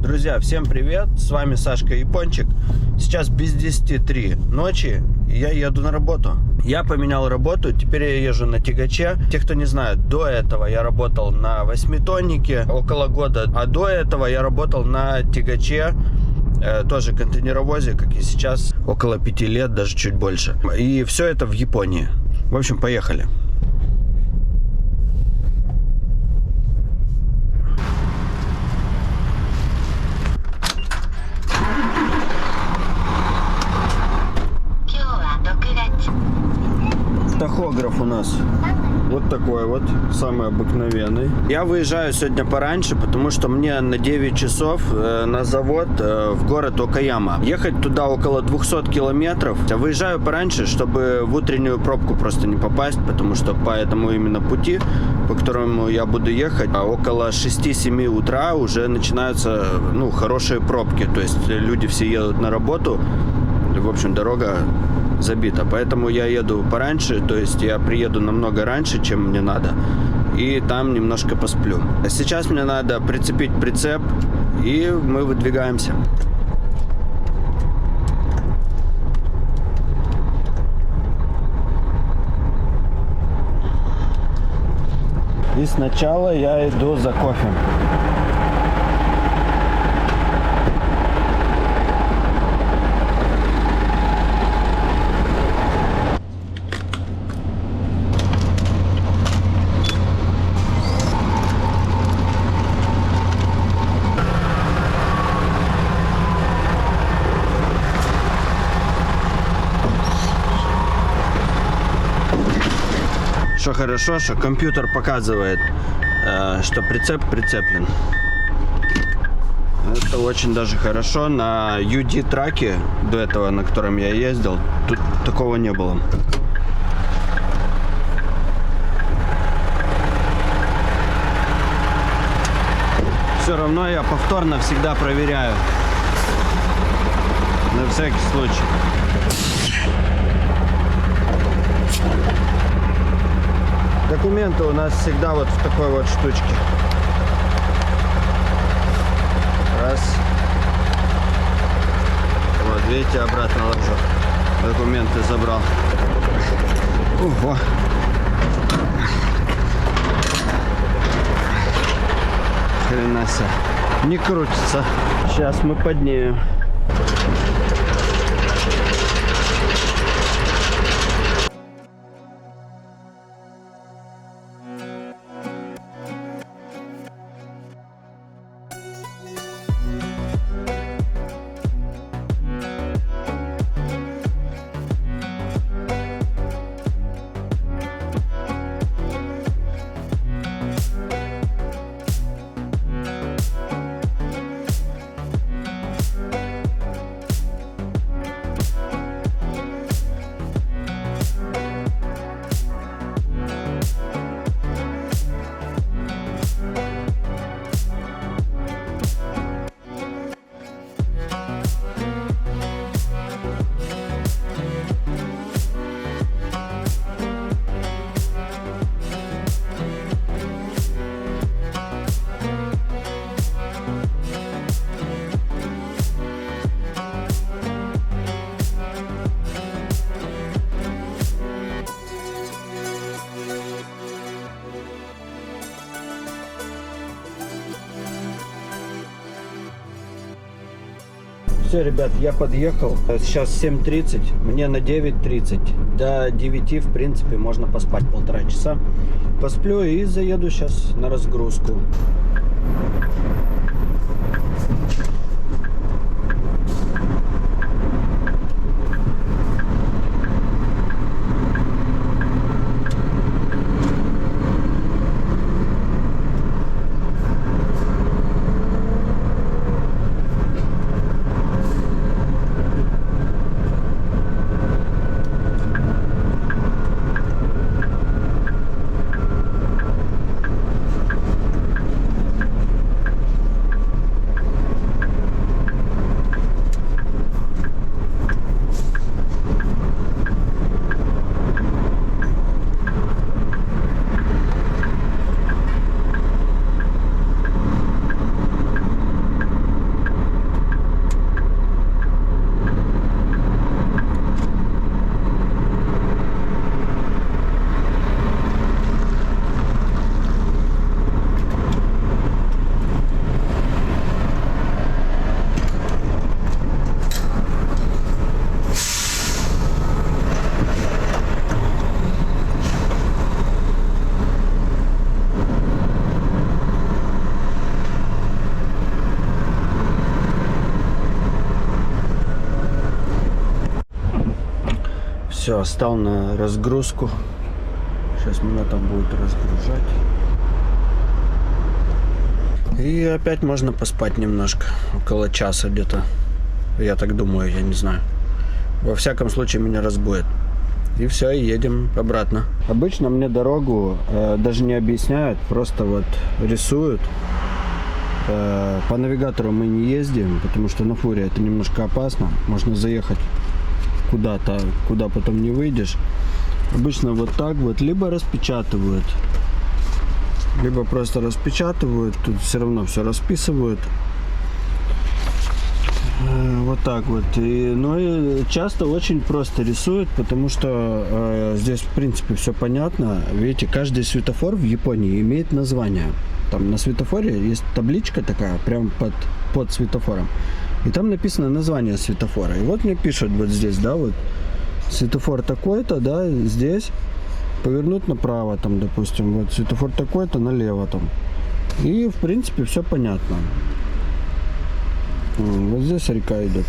Друзья, всем привет, с вами Сашка Япончик. Сейчас без 10:03 ночи, и я еду на работу. Я поменял работу, теперь я езжу на тягаче. Те, кто не знает, до этого я работал на 8-тоннике около года, а до этого я работал на тягаче, тоже контейнеровозе, как и сейчас, около 5 лет, даже чуть больше. И все это в Японии. В общем, поехали. Тахограф у нас вот такой вот, самый обыкновенный. Я выезжаю сегодня пораньше, потому что мне на 9 часов на завод в город Окаяма. Ехать туда около 200 километров. Я выезжаю пораньше, чтобы в утреннюю пробку просто не попасть, потому что по этому именно пути, по которому я буду ехать, около 6-7 утра уже начинаются, хорошие пробки. То есть люди все едут на работу. В общем, дорога забита, поэтому я еду пораньше, то есть я приеду намного раньше, чем мне надо, и там немножко посплю. А сейчас мне надо прицепить прицеп, и мы выдвигаемся. И сначала я иду за кофе. Что хорошо, что компьютер показывает, что прицеп прицеплен. Это очень даже хорошо. На UD-траке до этого, на котором я ездил, тут такого не было. Все равно я повторно всегда проверяю. На всякий случай. Документы у нас всегда вот в такой вот штучке. Раз. Вот, видите, обратно ложу. Документы забрал. Ого. Хрена себе. Не крутится. Сейчас мы поднимем. Все, ребят, я подъехал. Сейчас 7:30, мне на 9:30. До 9, в принципе, можно поспать 1,5 часа. Посплю и заеду сейчас на разгрузку. Все, стал на разгрузку. Сейчас меня там будут разгружать. И опять можно поспать немножко. Около часа где-то. Я так думаю, я не знаю. Во всяком случае меня разбудят. И все, и едем обратно. Обычно мне дорогу даже не объясняют, просто вот рисуют. По навигатору мы не ездим, потому что на фуре это немножко опасно. Можно заехать куда-то, куда потом не выйдешь. Обычно вот так вот, либо распечатывают, либо просто распечатывают. Тут все равно все расписывают. Вот так вот. И часто очень просто рисуют, потому что здесь в принципе все понятно. Видите, каждый светофор в Японии имеет название. Там на светофоре есть табличка такая, прям под светофором. И там написано название светофора. И вот мне пишут вот здесь, да, вот светофор такой-то, да, здесь повернуть направо, там, допустим, вот светофор такой-то, налево там. И в принципе все понятно. Вот здесь река идет.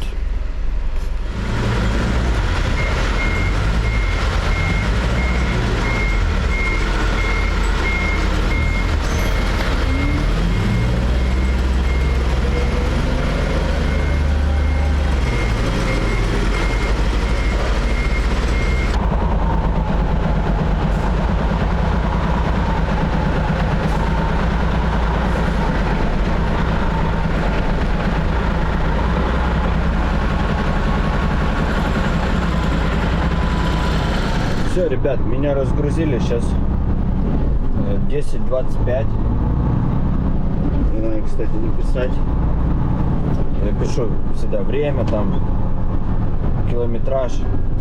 Все, ребят, меня разгрузили, сейчас 10:25. Надо, кстати, написать. Я пишу всегда время, там, километраж,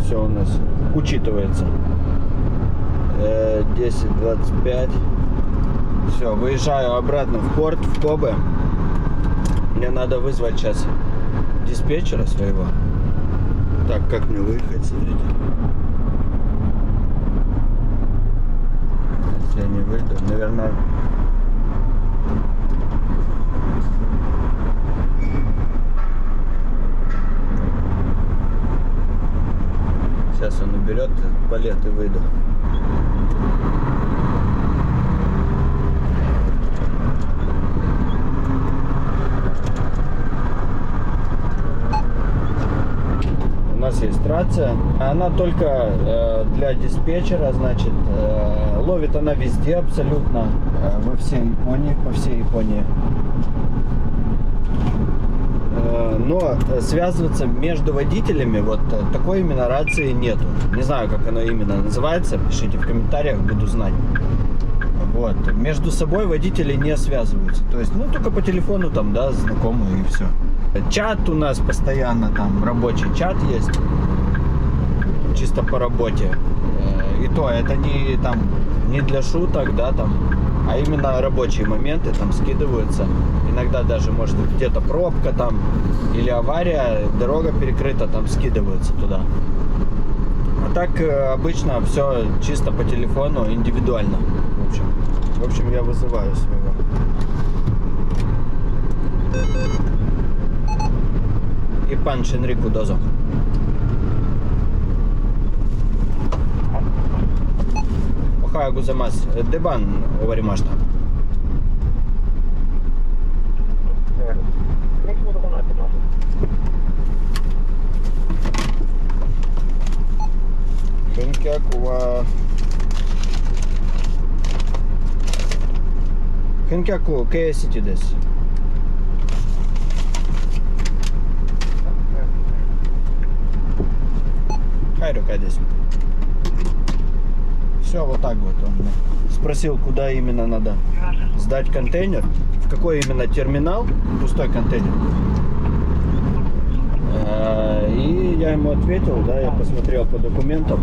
все у нас учитывается. 10:25. Все, выезжаю обратно в порт, в Кобе. Мне надо вызвать сейчас диспетчера своего. Так, как мне выехать, смотрите. Я не выйду, наверное. Сейчас он уберет палет и выйду. У нас есть рация, она только для диспетчера, значит, ловит она везде абсолютно, во всей Японии, по всей Японии. Но связываться между водителями вот такой именно рации нету. Не знаю, как оно именно называется, пишите в комментариях, буду знать. Вот. Между собой водители не связываются. То есть, только по телефону там, да, знакомые и все. Чат у нас постоянно, там рабочий чат есть, чисто по работе. И то это не для шуток, да, там, а именно рабочие моменты там скидываются. Иногда даже может где-то пробка там или авария, дорога перекрыта, там скидываются туда. А так обычно все чисто по телефону, индивидуально. В общем, я вызываю своего. И пан Шенрику дозо. Охайо гозаймасу. Дебан оваримашта. Henkaku Kei City desu. Все, вот так вот он спросил, куда именно надо сдать контейнер, в какой именно терминал, пустой контейнер. И я ему ответил, да, я посмотрел по документам.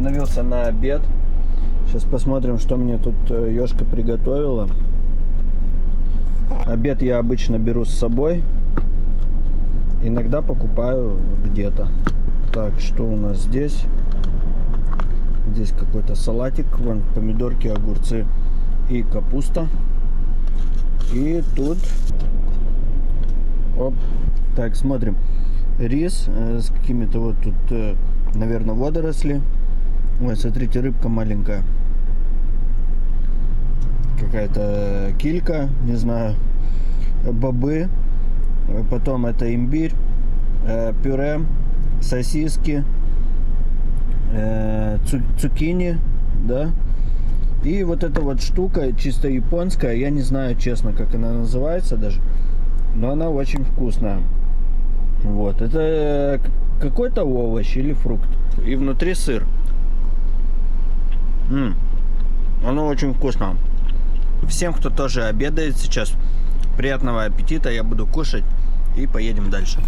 Остановился на обед. Сейчас посмотрим, что мне тут Ёшка приготовила. Обед я обычно беру с собой. Иногда покупаю где-то. Так, что у нас здесь? Здесь какой-то салатик. Вон помидорки, огурцы и капуста. И тут... Оп. Так, смотрим. Рис с какими-то вот тут, наверное, водоросли. Ой, смотрите, рыбка маленькая. Какая-то килька, не знаю. Бобы. Потом это имбирь, пюре, сосиски, цукини, да. И вот эта вот штука чисто японская. Я не знаю, честно, как она называется даже. Но она очень вкусная. Вот. Это какой-то овощ или фрукт. И внутри сыр. Оно очень вкусно. Всем, кто тоже обедает сейчас, приятного аппетита. Я буду кушать и поедем дальше.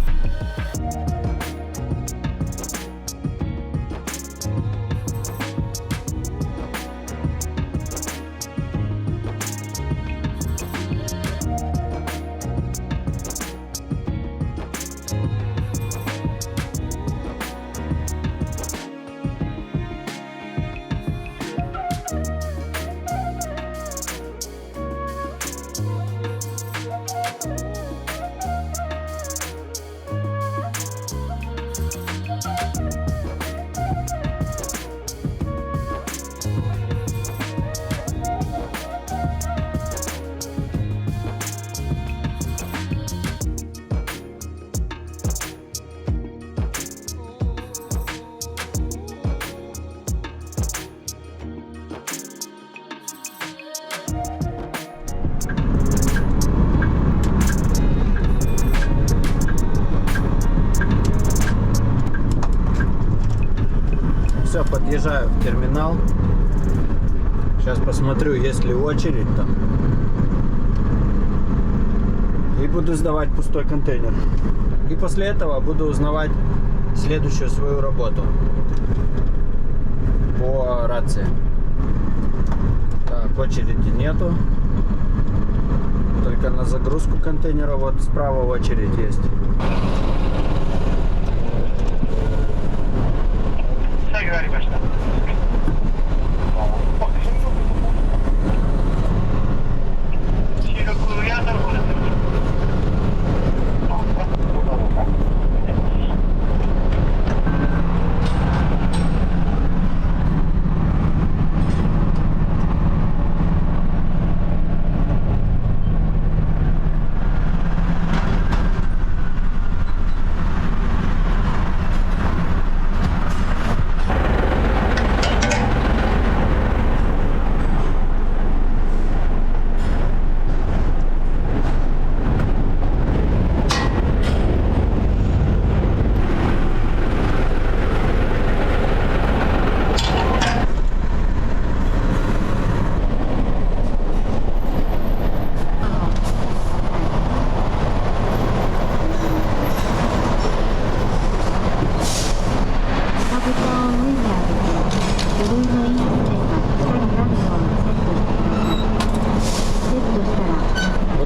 Все, подъезжаю в терминал. Сейчас посмотрю, есть ли очередь там. И буду сдавать пустой контейнер. И после этого буду узнавать следующую свою работу по рации. Так, очереди нету. Только на загрузку контейнера вот справа очередь есть.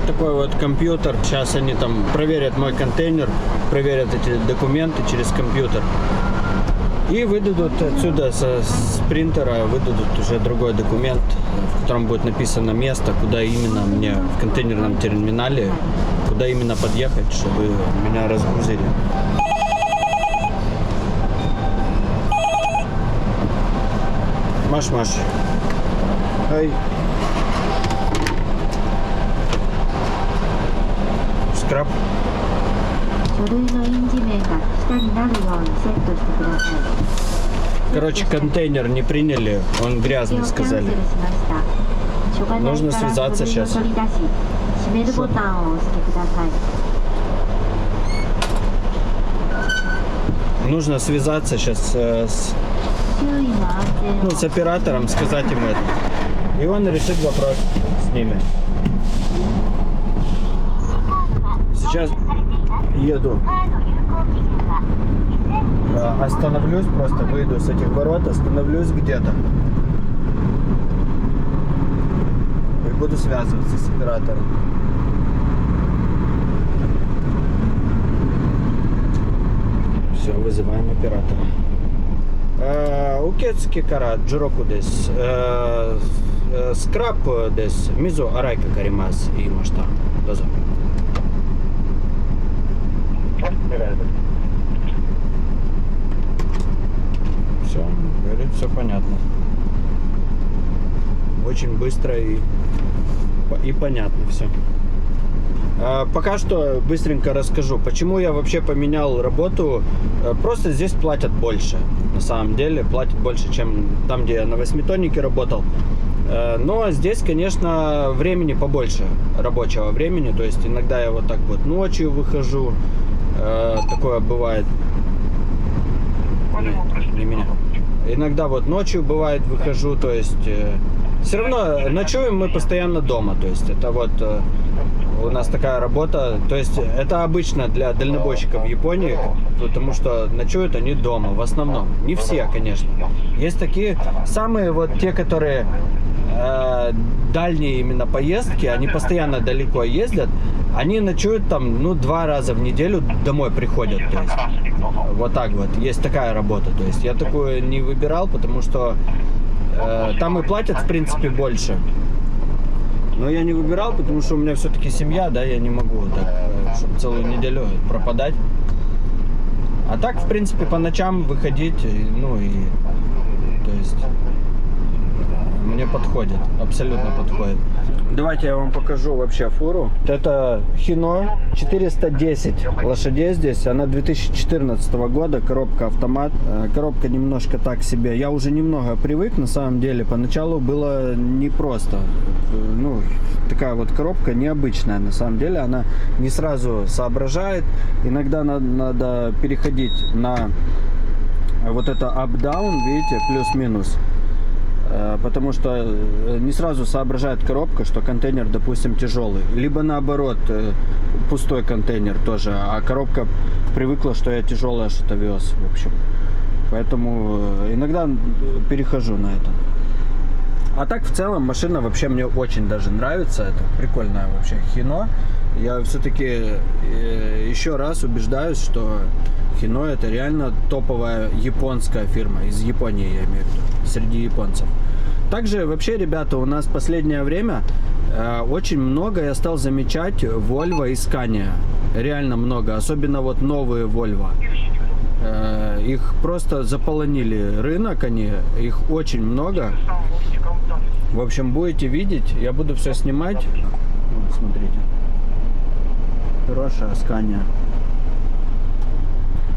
Такой вот компьютер. Сейчас они там проверят мой контейнер, проверят эти документы через компьютер. И выдадут отсюда с принтера, выдадут уже другой документ, в котором будет написано место, куда именно мне в контейнерном терминале, куда именно подъехать, чтобы меня разгрузили. Маш. Ай. Скраб. Короче, контейнер не приняли, он грязный, сказали. Нужно связаться сейчас. Нужно связаться сейчас с оператором, сказать ему это. И он решит вопрос с ними. Сейчас еду. Остановлюсь, просто выйду с этих ворот, остановлюсь где-то. И буду связываться с оператором. Все, вызываем оператора. Укетский кара, джироку дес. Скраб дес. Мизу арайка каримас и машта. Дозо. Все, говорит, все понятно. Очень быстро и понятно все. Пока что быстренько расскажу, почему я вообще поменял работу. Просто здесь платят больше. На самом деле платят больше, чем там, где я на восьмитоннике работал. Но здесь, конечно, времени побольше, рабочего времени. То есть иногда я вот так вот ночью выхожу. Такое бывает. Не меня. Иногда вот ночью бывает выхожу, то есть все равно ночуем мы постоянно дома, то есть это вот у нас такая работа, то есть это обычно для дальнобойщиков в Японии, потому что ночуют они дома в основном, не все, конечно. Есть такие самые вот те, которые дальние именно поездки, они постоянно далеко ездят, они ночуют там, 2 раза в неделю домой приходят, то есть вот так вот, есть такая работа, то есть я такую не выбирал, потому что там и платят в принципе больше, но я не выбирал, потому что у меня все-таки семья, да, я не могу так, чтобы целую неделю пропадать, а так в принципе по ночам выходить, то есть мне подходит, абсолютно подходит. Давайте я вам покажу вообще фуру. Это Hino 410 лошадей здесь. Она 2014 года, коробка автомат. Коробка немножко так себе. Я уже немного привык, на самом деле. Поначалу было непросто. Такая вот коробка необычная, на самом деле. Она не сразу соображает. Иногда надо переходить на вот это up-down, видите, плюс-минус. Потому что не сразу соображает коробка, что контейнер, допустим, тяжелый. Либо наоборот, пустой контейнер тоже, а коробка привыкла, что я тяжелое что-то вез, в общем. Поэтому иногда перехожу на это. А так, в целом, машина вообще мне очень даже нравится. Это прикольная вообще Hino. Я все-таки еще раз убеждаюсь, что Hino это реально топовая японская фирма. Из Японии, я имею в виду. Среди японцев. Также вообще, ребята, у нас в последнее время очень много я стал замечать Volvo и Scania. Реально много. Особенно вот новые Volvo. Их просто заполонили рынок, их очень много. В общем, будете видеть, я буду все снимать. Вот, смотрите. Хорошая Scania.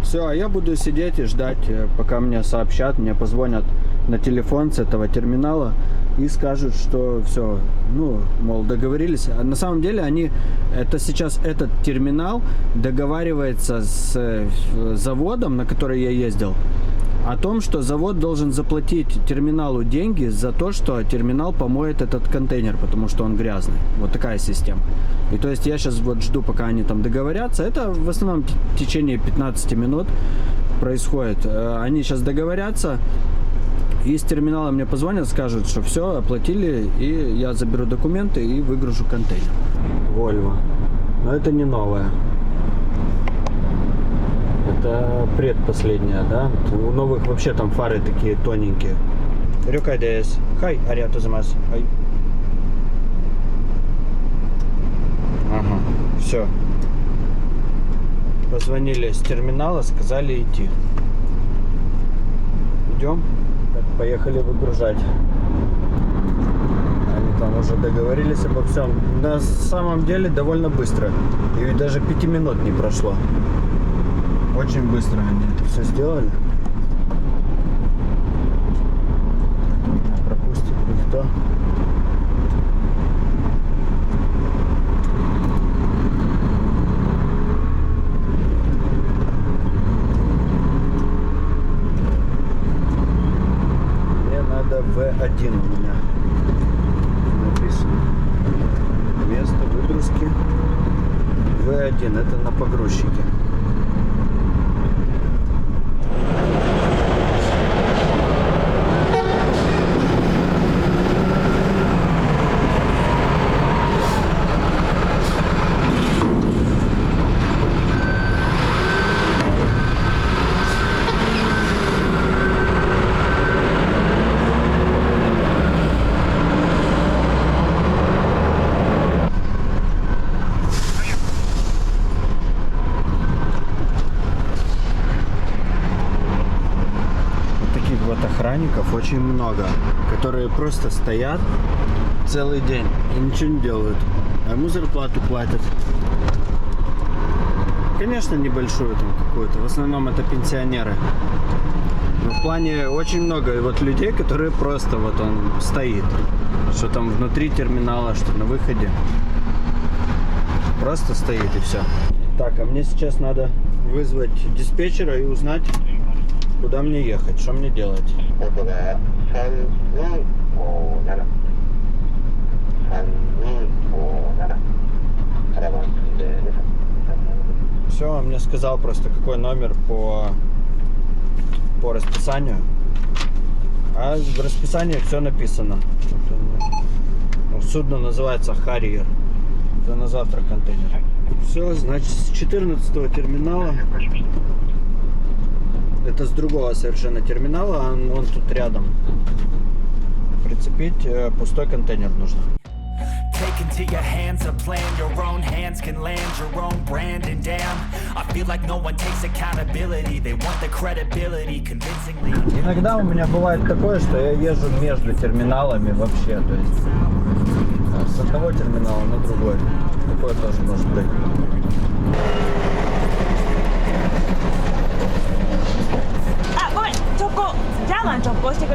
Все, а я буду сидеть и ждать, пока мне сообщат, мне позвонят на телефон с этого терминала и скажут, что все, мол, договорились. А на самом деле это сейчас этот терминал договаривается с заводом, на который я ездил, о том, что завод должен заплатить терминалу деньги за то, что терминал помоет этот контейнер, потому что он грязный. Вот такая система. И то есть я сейчас вот жду, пока они там договорятся. Это в основном в течение 15 минут происходит. Они сейчас договорятся, и с терминала мне позвонят, скажут, что все, оплатили, и я заберу документы и выгружу контейнер. Volvo. Но это не новая. Это предпоследняя, да? У новых вообще там фары такие тоненькие. Рюкай ДС. Хай, ариато замас. Хай. Ага, все. Позвонили с терминала, сказали идти. Идем. Поехали выгружать. Они там уже договорились обо всем. На самом деле довольно быстро. И даже 5 минут не прошло. Очень быстро они это все сделали. Пропустит никто. Мне надо V1 у меня написано. Место выгрузки V1. один, это на погрузчике. Охранников очень много, которые просто стоят целый день и ничего не делают, а ему зарплату платят. Конечно, небольшую там какую-то, в основном это пенсионеры. Но в плане очень много вот людей, которые просто вот он стоит, что там внутри терминала, что на выходе. Просто стоит и все. Так, а мне сейчас надо вызвать диспетчера и узнать, куда мне ехать, что мне делать. Все, он мне сказал просто какой номер по расписанию. А в расписании все написано. Судно называется Harrier. Это на завтра контейнер. Все, значит, с 14-го терминала. Это с другого совершенно терминала, он тут рядом. Прицепить пустой контейнер нужно. Take into your hands a plan, your own hands can land your own brand, and damn, I feel like no one takes accountability. They want the credibility convincingly. Иногда у меня бывает такое, что я езжу между терминалами вообще, то есть с одного терминала на другой. Такое тоже может быть.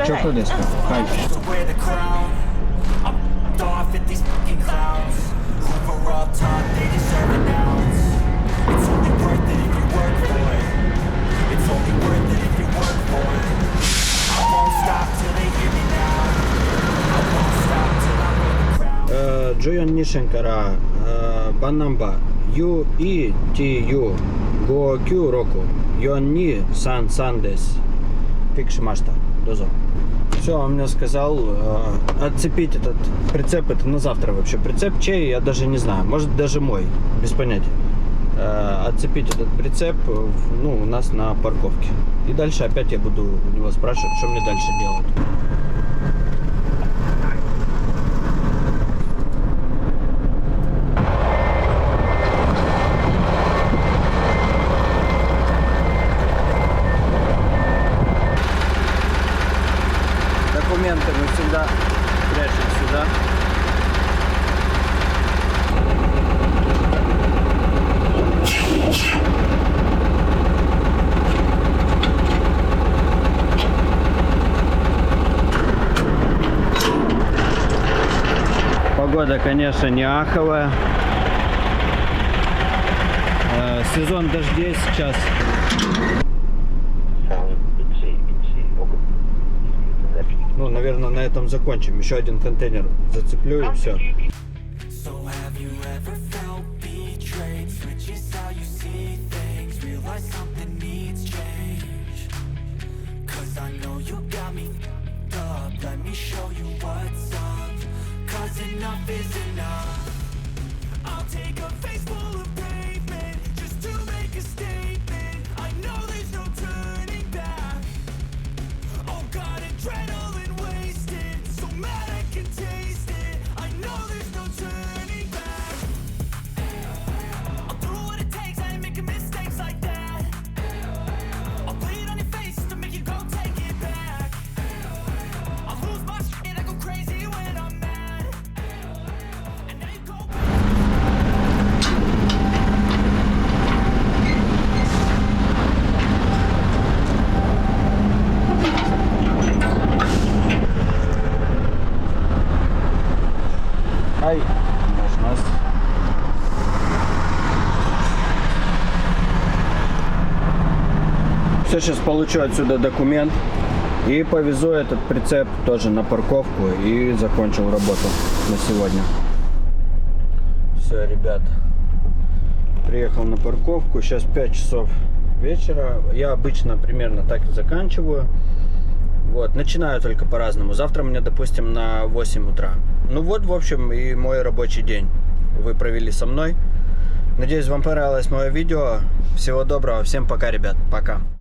Chocolate. Wear the crown. I'm off at these fucking clowns. Who were up top, they deserve an ounce. It's only worth it if you work for it. It's only worth it if you work for it. I won't stop till they hear me now. I won't stop till I win the crown. Джойон Нишенкара Банамба Ю И Ти Ю Го Кю Року Йон Ни Сан Сандес Пикшимашта. Дозо. Все, он мне сказал отцепить этот прицеп, это на завтра вообще. Прицеп чей, я даже не знаю, может даже мой, без понятия. Отцепить этот прицеп, ну, у нас на парковке. И дальше опять я буду у него спрашивать, что мне дальше делать. Документы мы всегда прячем сюда. Погода, конечно, не аховая. Сезон дождей сейчас. Ну, наверное, на этом закончим. Еще один контейнер зацеплю и все. Ай, можно. Все, сейчас получу отсюда документ и повезу этот прицеп тоже на парковку и закончил работу на сегодня. Все, ребят, Приехал на парковку. Сейчас 5 часов вечера. Я обычно примерно так и заканчиваю. Вот, начинаю только по-разному. Завтра мне, допустим, на 8 утра. Ну вот, в общем, и мой рабочий день вы провели со мной. Надеюсь, вам понравилось мое видео. Всего доброго. Всем пока, ребят. Пока.